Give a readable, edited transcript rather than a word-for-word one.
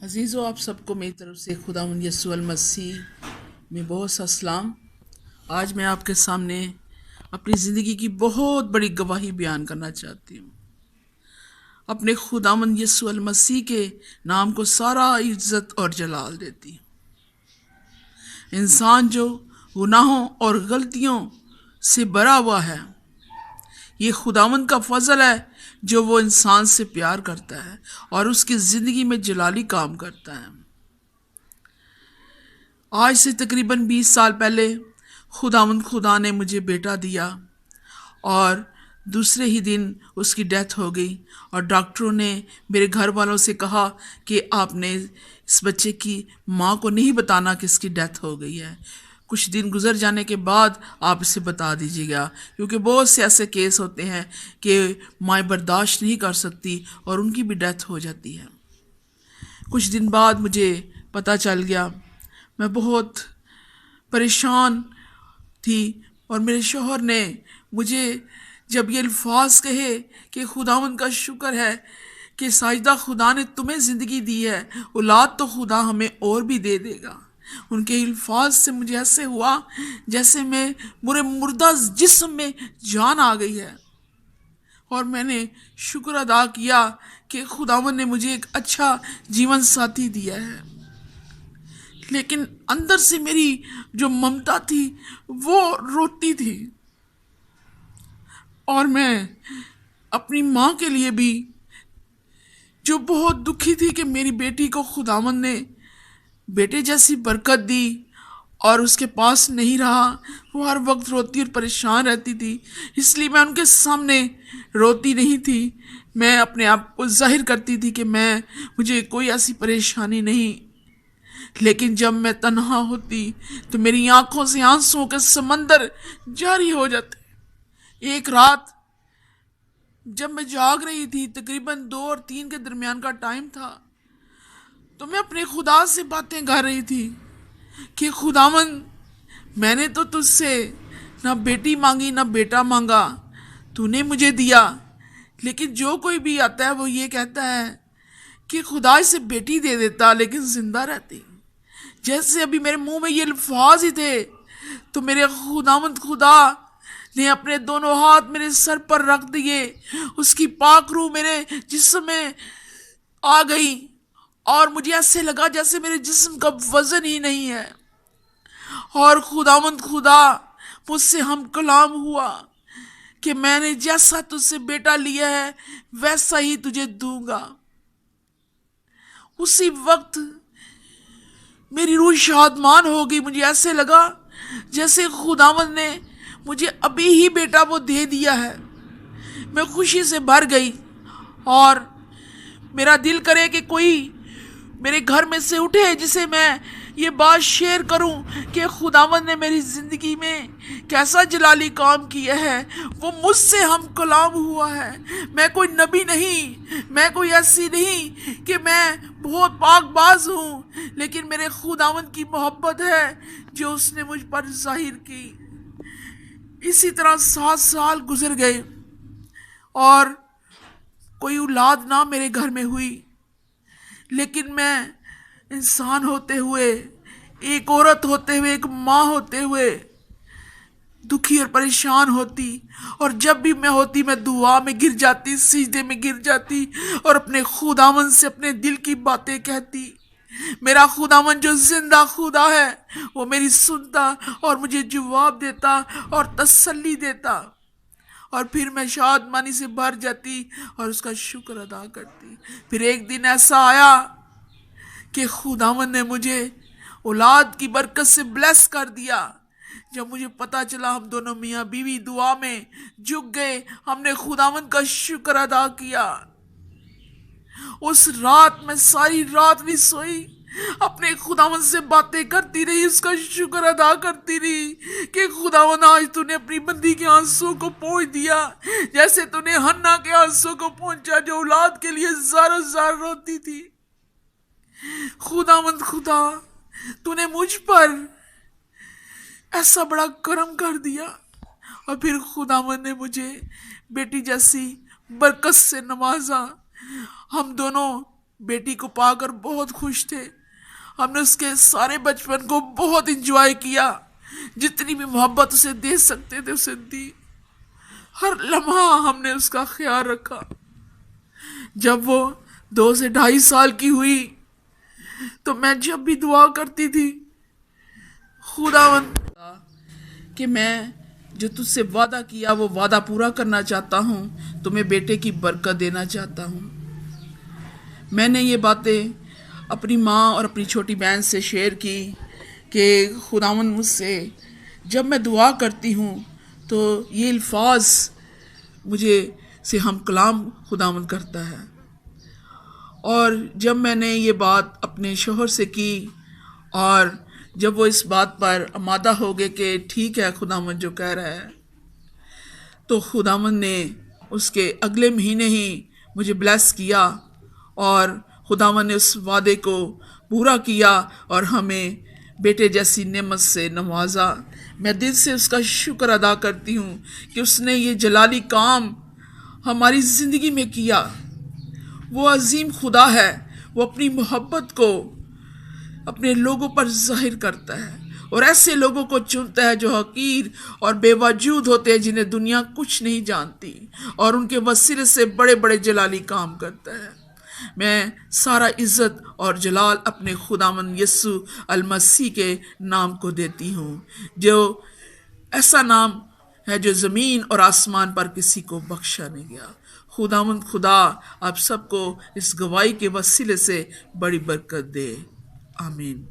अजीज़ों, आप सबको मेरी तरफ से खुदावंद यीशु मसीह में बहुत सा सलाम। आज मैं आपके सामने अपनी ज़िंदगी की बहुत बड़ी गवाही बयान करना चाहती हूँ। अपने खुदावंद यीशु मसीह के नाम को सारा इज्जत और जलाल देती हूँ। इंसान जो गुनाहों और गलतियों से भरा हुआ है, ये खुदावंद का फजल है जो वो इंसान से प्यार करता है और उसकी ज़िंदगी में जलाली काम करता है। आज से तकरीबन 20 साल पहले खुदा ने मुझे बेटा दिया और दूसरे ही दिन उसकी डेथ हो गई और डॉक्टरों ने मेरे घर वालों से कहा कि आपने इस बच्चे की माँ को नहीं बताना कि इसकी डेथ हो गई है। कुछ दिन गुजर जाने के बाद आप इसे बता दीजिएगा, क्योंकि बहुत से ऐसे केस होते हैं कि माँ बर्दाश्त नहीं कर सकती और उनकी भी डेथ हो जाती है। कुछ दिन बाद मुझे पता चल गया। मैं बहुत परेशान थी और मेरे शौहर ने मुझे जब ये अल्फाज कहे कि खुदावंद का शुक्र है कि साजिदा खुदा ने तुम्हें ज़िंदगी दी है, औलाद तो खुदा हमें और भी दे देगा। उनके अल्फाज से मुझे ऐसे हुआ जैसे मैं मेरे मुर्दा जिस्म में जान आ गई है और मैंने शुक्र अदा किया कि खुदावंद ने मुझे एक अच्छा जीवन साथी दिया है। लेकिन अंदर से मेरी जो ममता थी वो रोती थी और मैं अपनी माँ के लिए भी जो बहुत दुखी थी कि मेरी बेटी को खुदावंद ने बेटे जैसी बरकत दी और उसके पास नहीं रहा। वो हर वक्त रोती और परेशान रहती थी, इसलिए मैं उनके सामने रोती नहीं थी। मैं अपने आप को जाहिर करती थी कि मुझे कोई ऐसी परेशानी नहीं। लेकिन जब मैं तन्हा होती तो मेरी आंखों से आंसुओं के समंदर जारी हो जाते। एक रात जब मैं जाग रही थी, तकरीबन 2 और 3 के दरमियान का टाइम था, तो मैं अपने खुदा से बातें कर रही थी कि खुदावंद, मैंने तो तुझसे ना बेटी मांगी ना बेटा मांगा, तूने मुझे दिया। लेकिन जो कोई भी आता है वो ये कहता है कि खुदा इसे बेटी दे देता लेकिन जिंदा रहती। जैसे अभी मेरे मुंह में ये अल्फाज ही थे तो मेरे खुदावंद खुदा ने अपने दोनों हाथ मेरे सर पर रख दिए। उसकी पाक रूह मेरे जिस्म में आ गई और मुझे ऐसे लगा जैसे मेरे जिस्म का वजन ही नहीं है। और खुदावंद खुदा मुझसे हम कलाम हुआ कि मैंने जैसा तुझसे बेटा लिया है वैसा ही तुझे दूंगा। उसी वक्त मेरी रूह शादमान हो गई। मुझे ऐसे लगा जैसे खुदावंद ने मुझे अभी ही बेटा वो दे दिया है। मैं खुशी से भर गई और मेरा दिल करे कि कोई मेरे घर में से उठे जिसे मैं ये बात शेयर करूं कि खुदावंद ने मेरी ज़िंदगी में कैसा जलाली काम किया है। वो मुझसे हम कलाम हुआ है। मैं कोई नबी नहीं, मैं कोई ऐसी नहीं कि मैं बहुत पाकबाज हूँ, लेकिन मेरे खुदावंद की मोहब्बत है जो उसने मुझ पर जाहिर की। इसी तरह 7 साल गुजर गए और कोई औलाद ना मेरे घर में हुई। लेकिन मैं इंसान होते हुए, एक औरत होते हुए, एक माँ होते हुए दुखी और परेशान होती। और जब भी मैं होती, मैं दुआ में गिर जाती, सिजदे में गिर जाती और अपने खुदावंद से अपने दिल की बातें कहती। मेरा खुदावंद जो जिंदा खुदा है वो मेरी सुनता और मुझे जवाब देता और तसल्ली देता। और फिर मैं शादमानी से भर जाती और उसका शुक्र अदा करती। फिर एक दिन ऐसा आया कि खुदावंद ने मुझे औलाद की बरकत से ब्लेस कर दिया। जब मुझे पता चला, हम दोनों मियाँ बीवी दुआ में झुक गए, हमने खुदावंद का शुक्र अदा किया। उस रात मैं सारी रात नहीं सोई, अपने खुदावंद से बातें करती रही, उसका शुक्र अदा करती रही कि खुदावंद आज तूने अपनी बंदी के आंसुओं को पहुंच दिया, जैसे तूने हन्ना के आंसुओं को पहुंचा जो औलाद के लिए ज़ारो ज़ार रोती थी। खुदावंद खुदा, तूने मुझ पर ऐसा बड़ा करम कर दिया। और फिर खुदावंद ने मुझे बेटी जैसी बरकत से नवाजा। हम दोनों बेटी को पाकर बहुत खुश थे। हमने उसके सारे बचपन को बहुत एंजॉय किया, जितनी भी मोहब्बत उसे दे सकते थे उसे दी। हर लम्हा हमने उसका ख्याल रखा। जब वो 2 से 2.5 साल की हुई तो मैं जब भी दुआ करती थी, खुदावंद कि मैं जो तुझसे वादा किया वो वादा पूरा करना चाहता हूँ, तुम्हें बेटे की बरकत देना चाहता हूँ। मैंने ये बातें अपनी माँ और अपनी छोटी बहन से शेयर की कि खुदावंद मुझसे जब मैं दुआ करती हूँ तो ये अल्फाज मुझे से हम कलाम खुदावंद करता है। और जब मैंने ये बात अपने शोहर से की और जब वो इस बात पर आमादा हो गए कि ठीक है खुदावंद जो कह रहा है, तो खुदावंद ने उसके अगले महीने ही मुझे ब्लेस किया और खुदावंद ने उस वादे को पूरा किया और हमें बेटे जैसी नेमत से नवाजा। मैं दिल से उसका शुक्र अदा करती हूँ कि उसने ये जलाली काम हमारी ज़िंदगी में किया। वो अजीम खुदा है, वो अपनी मोहब्बत को अपने लोगों पर जाहिर करता है और ऐसे लोगों को चुनता है जो हकीर और बेवजूद होते हैं, जिन्हें दुनिया कुछ नहीं जानती, और उनके वसीले से बड़े बड़े जलाली काम करता है। मैं सारा इज़्ज़त और जलाल अपने खुदावंद यीशु अल मसीह के नाम को देती हूँ, जो ऐसा नाम है जो ज़मीन और आसमान पर किसी को बख्शा नहीं गया। खुदावंद खुदा आप सबको इस गवाही के वसीले से बड़ी बरकत दे। आमीन।